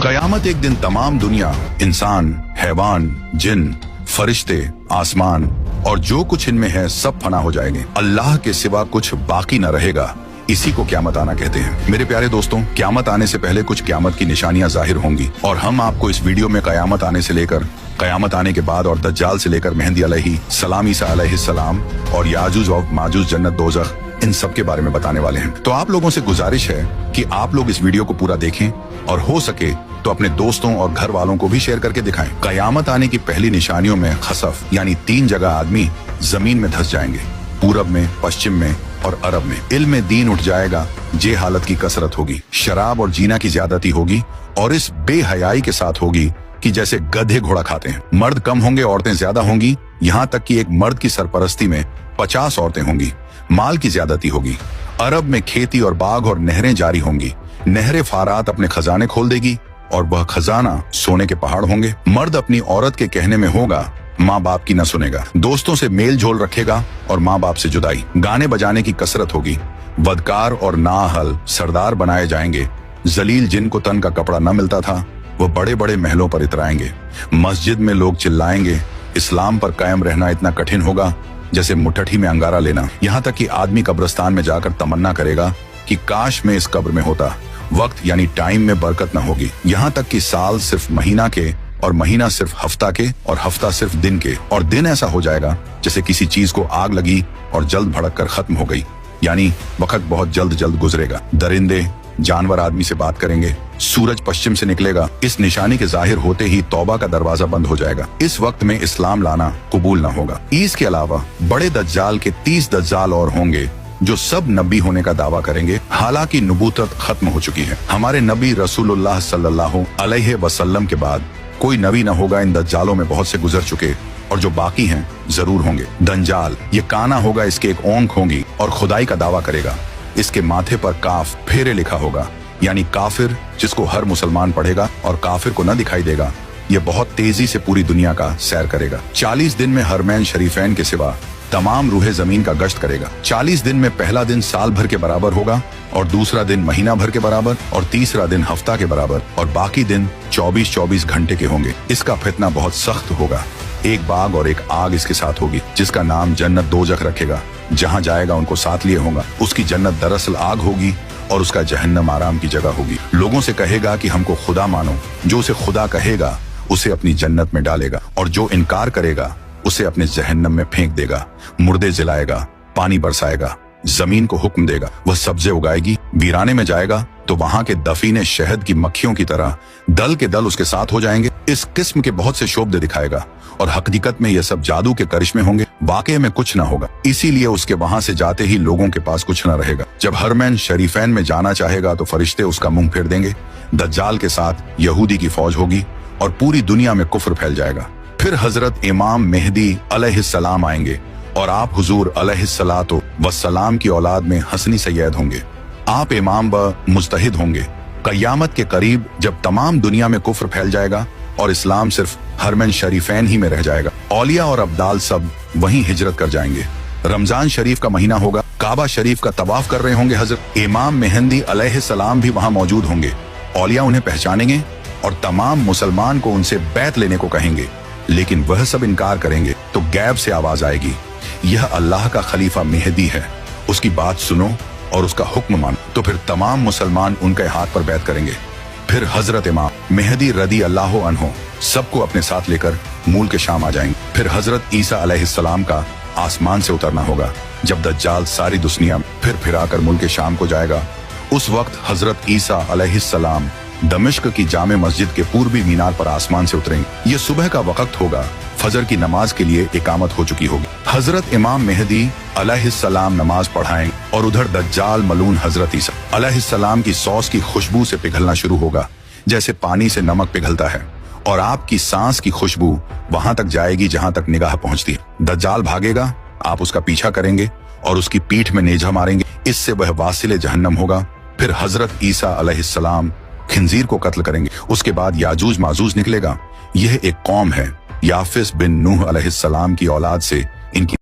कयामत एक दिन तमाम दुनिया, इंसान, हैवान, जिन, फरिश्ते, आसमान और जो कुछ इनमें है सब फना हो जाएंगे। अल्लाह के सिवा कुछ बाकी न रहेगा। इसी को क्यामत आना कहते हैं। मेरे प्यारे दोस्तों, क्यामत आने से पहले कुछ क्यामत की निशानियां जाहिर होंगी और हम आपको इस वीडियो में कयामत आने से लेकर कयामत आने के बाद और दज्जाल से लेकर मेहदी अलैहि सलाम, ईसा अलैहि सलाम और याजूज और माजूज, जन्नत, दोज़ख, इन सब के बारे में बताने वाले हैं। तो आप लोगों से गुजारिश है कि आप लोग इस वीडियो को पूरा देखें और हो सके तो अपने दोस्तों और घर वालों को भी शेयर करके दिखाएं। कयामत आने की पहली निशानियों में खसफ यानी 3 जगह आदमी जमीन में धंस जाएंगे, पूरब में, पश्चिम में और अरब में। इल्म में दीन उठ जाएगा, जे हालत की कसरत होगी, शराब और जीना की ज्यादती होगी और इस बेहयाई के साथ होगी कि जैसे गधे घोड़ा खाते हैं। मर्द कम होंगे, औरतें ज्यादा होंगी, यहाँ तक कि एक मर्द की सरपरस्ती में 50 औरतें होंगी। माल की ज्यादती होगी। अरब में खेती और बाग और नहरें जारी होंगी। नहरें फारात अपने खजाने खोल देगी और वह खजाना सोने के पहाड़ होंगे। मर्द अपनी औरत के कहने में होगा, माँ बाप की न सुनेगा। दोस्तों से मेल झोल रखेगा और माँ बाप से जुदाई। गाने बजाने की कसरत होगी। बदकार और नाअहल सरदार बनाए जाएंगे। जलील जिनको तन का कपड़ा न मिलता था वो बड़े बड़े महलों पर इतराएंगे। मस्जिद में लोग चिल्लाएंगे। इस्लाम पर कायम रहना इतना कठिन होगा जैसे मुठ्ठी में अंगारा लेना। यहाँ तक कि आदमी कब्रिस्तान में जाकर तमन्ना करेगा कि काश मैं इस कब्र में होता। वक्त यानी टाइम में बरकत न होगी। यहाँ तक कि साल सिर्फ महीना के और महीना सिर्फ हफ्ता के और हफ्ता सिर्फ दिन के और दिन ऐसा हो जाएगा जैसे किसी चीज को आग लगी और जल्द भड़क कर खत्म हो गई। यानी वक्त बहुत जल्द गुजरेगा। दरिंदे, जानवर आदमी से बात करेंगे। सूरज पश्चिम से निकलेगा। इस निशानी के जाहिर होते ही तौबा का दरवाजा बंद हो जाएगा। इस वक्त में इस्लाम लाना कबूल न होगा। इसके अलावा बड़े दज्जाल के 30 दज्जाल और होंगे जो सब नबी होने का दावा करेंगे। हालांकि नबूवत खत्म हो चुकी है। हमारे नबी रसूलुल्लाह सल्लल्लाहु अलैहि वसल्लम के बाद कोई नबी न होगा। इन दज्जालों में बहुत से गुजर चुके और जो बाकी हैं जरूर होंगे। दंजाल, ये काना होगा, इसके एक ओंख होंगी और खुदाई का दावा करेगा। इसके माथे पर काफ फेरे लिखा होगा, यानी काफिर, जिसको हर मुसलमान पढ़ेगा और काफिर को न दिखाई देगा। ये बहुत तेजी से पूरी दुनिया का सैर करेगा। 40 दिन में हरमैन शरीफैन के सिवा तमाम रूहे जमीन का गश्त करेगा। 40 दिन में पहला दिन साल भर के बराबर होगा और दूसरा दिन महीना भर के बराबर और तीसरा दिन हफ्ता के बराबर और बाकी दिन 24-24 घंटे के होंगे। इसका फितना बहुत सख्त होगा। एक बाग और एक आग इसके साथ होगी जिसका नाम जन्नत, दोज़ख रखेगा। जहाँ जाएगा उनको साथ लिए होगा। उसकी जन्नत दरअसल आग होगी और उसका जहन्नम आराम की जगह होगी। लोगों से कहेगा कि हमको खुदा मानो। जो उसे खुदा कहेगा उसे अपनी जन्नत में डालेगा और जो इनकार करेगा उसे अपने जहन्नम में फेंक देगा। मुर्दे जलाएगा, पानी बरसाएगा, जमीन को हुक्म देगा, वह सब्जे उगाएगी। वीराने में जाएगा तो वहां के दफीने शहद की मक्खियों की तरह दल के दल उसके साथ हो जाएंगे। इस किस्म के बहुत से शोबदे दिखाएगा और हकीकत में यह सब जादू के करिश्मे होंगे। वाकई में कुछ ना होगा। इसीलिए उसके वहां से जाते ही लोगों के पास कुछ ना रहेगा। जब हरमैन शरीफैन में जाना चाहेगा तो फरिश्ते उसका मुंह फेर देंगे। दज्जाल के साथ यहूदी की फौज होगी और पूरी दुनिया में कुफ्र फैल जाएगा। फिर हजरत इमाम मेहदी अलैहिस्सलाम आएंगे और आप हुजूर अलैहिस्सलातो वस्सलाम की औलाद में हसनी सैयद होंगे। आप इमाम व मुज्तहिद होंगे। कयामत के करीब जब तमाम दुनिया में कुफ्र फैल जाएगा और इस्लाम सिर्फ हरमैन शरीफैन ही में रह जाएगा, औलिया और अब्दाल सब वहीं हिजरत कर जाएंगे। रमजान शरीफ का महीना होगा। काबा शरीफ का तवाफ कर रहे होंगे हजरत इमाम मेहदी अलैहिस्सलाम भी वहां मौजूद होंगे। औलिया उन्हें पहचानेंगे और तमाम मुसलमान को उनसे बैत लेने को कहेंगे, लेकिन वह सब इनकार करेंगे तो गैब से आवाज आएगी, यह अल्लाह का खलीफा मेहदी है, उसकी बात सुनो और उसका हुक्म मानो। तो फिर तमाम मुसलमान उनके हाथ पर बैत करेंगे। फिर हजरत इमाम मेहदी रदी अल्लाह अन्हो सबको अपने साथ लेकर मूल के शाम आ जाएंगे। फिर हजरत ईसा अलैहिस्सलाम का आसमान से उतरना होगा। जब दज्जाल सारी दुनिया फिर आकर मुल्क के शाम को जाएगा, उस वक्त हजरत ईसा अलैहिस्सलाम दमिश्क की जामे मस्जिद के पूर्वी मीनार पर आसमान से उतरेंगे। ये सुबह का वक्त होगा। फजर की नमाज के लिए इकामत हो चुकी होगी। हजरत इमाम मेहदी अलैहिस्सलाम नमाज पढ़ाएंगे और उधर दज्जाल मलून हजरत ईसा अलैहिस्सलाम की सॉस की खुशबू से पिघलना शुरू होगा जैसे पानी से नमक पिघलता है और आपकी सांस की खुशबू वहां तक जाएगी जहां तक निगाह पहुंचती है। दज्जाल भागेगा, आप उसका पीछा करेंगे और उसकी पीठ में नेजा मारेंगे। इससे वह वासिले जहन्नम होगा। फिर हजरत ईसा अलैहिस्सलाम खिंजीर को कत्ल करेंगे। उसके बाद याजूज माजूज निकलेगा। यह एक कौम है। याफिस बिन नूह अलैहिस्सलाम की औलाद से इनकी